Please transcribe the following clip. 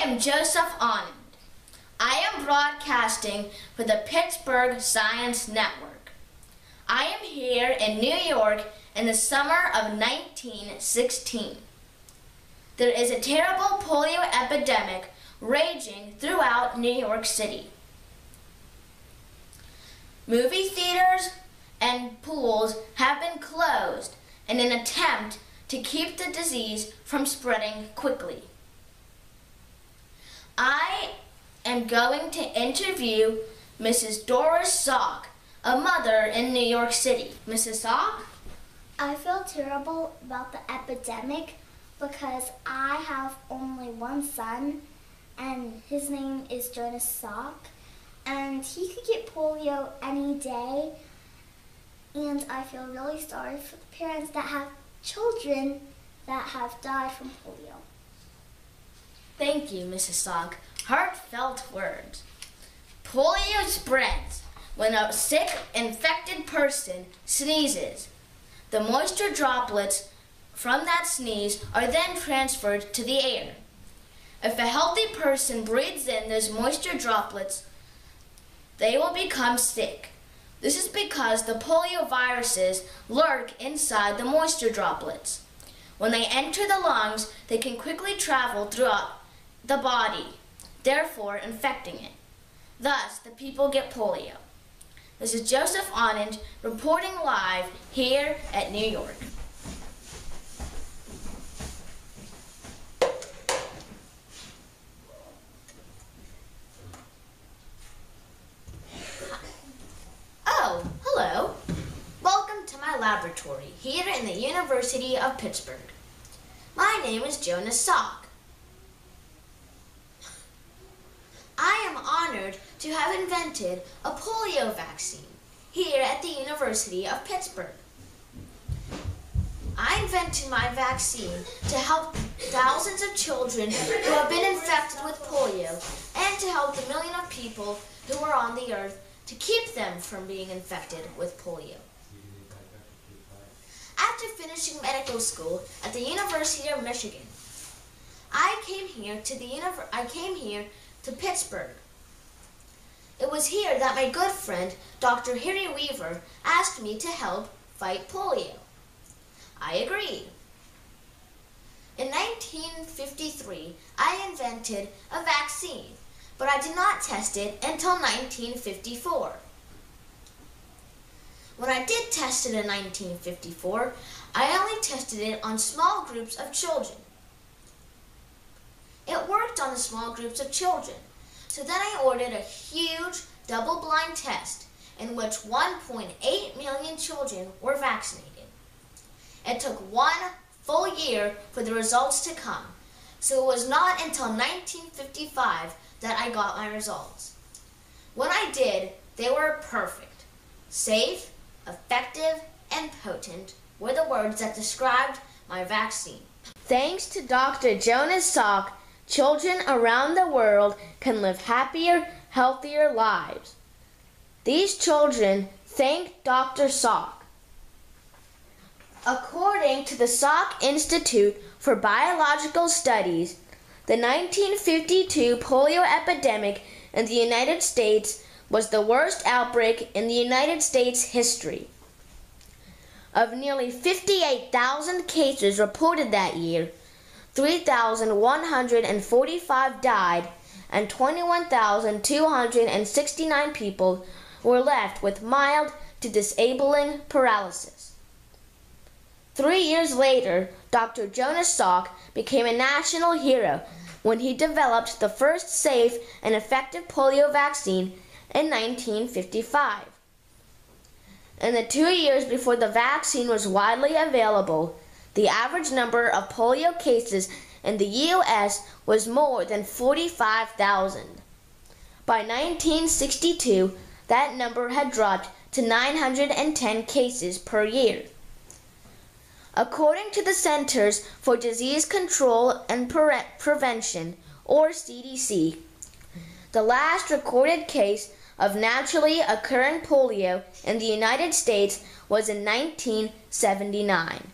am Joseph Anand. I am broadcasting for the Pittsburgh Science Network. I am here in New York in the summer of 1916. There is a terrible polio epidemic raging throughout New York City. Movie theaters and pools have been closed in an attempt to keep the disease from spreading quickly. I am going to interview Mrs. Doris Salk, a mother in New York City. Mrs. Salk? I feel terrible about the epidemic because I have only one son and his name is Jonas Salk, and he could get polio any day, and I feel really sorry for the parents that have children that have died from polio. Thank you, Mrs. Salk. Heartfelt words. Polio spreads when a sick, infected person sneezes. The moisture droplets from that sneeze are then transferred to the air. If a healthy person breathes in those moisture droplets, they will become sick. This is because the polio viruses lurk inside the moisture droplets. When they enter the lungs, they can quickly travel throughout the body, therefore infecting it. Thus, the people get polio. This is Joseph Anand reporting live here at New York. Oh, hello. Welcome to my laboratory here in the University of Pittsburgh. My name is Jonas Salk. I am honored to have invented a polio vaccine here at the University of Pittsburgh. I invented my vaccine to help thousands of children who have been infected with polio and to help the million of people who are on the earth to keep them from being infected with polio. After finishing medical school at the University of Michigan, I came here to Pittsburgh. It was here that my good friend, Dr. Harry Weaver, asked me to help fight polio. I agreed. In 1953, I invented a vaccine, but I did not test it until 1954. When I did test it in 1954, I only tested it on small groups of children. It worked on the small groups of children, so then I ordered a huge double-blind test in which 1.8 million children were vaccinated. It took 1 full year for the results to come, so it was not until 1955 that I got my results. When I did, they were perfect. Safe, effective, and potent were the words that described my vaccine. Thanks to Dr. Jonas Salk, children around the world can live happier, healthier lives. These children thank Dr. Salk. According to the Salk Institute for Biological Studies, the 1952 polio epidemic in the United States was the worst outbreak in the United States history. Of nearly 58,000 cases reported that year, 3,145 died and 21,269 people were left with mild to disabling paralysis. 3 years later, Dr. Jonas Salk became a national hero when he developed the first safe and effective polio vaccine in 1955. In the 2 years before the vaccine was widely available, the average number of polio cases in the U.S. was more than 45,000. By 1962, that number had dropped to 910 cases per year. According to the Centers for Disease Control and Prevention, or CDC, the last recorded case of naturally occurring polio in the United States was in 1979.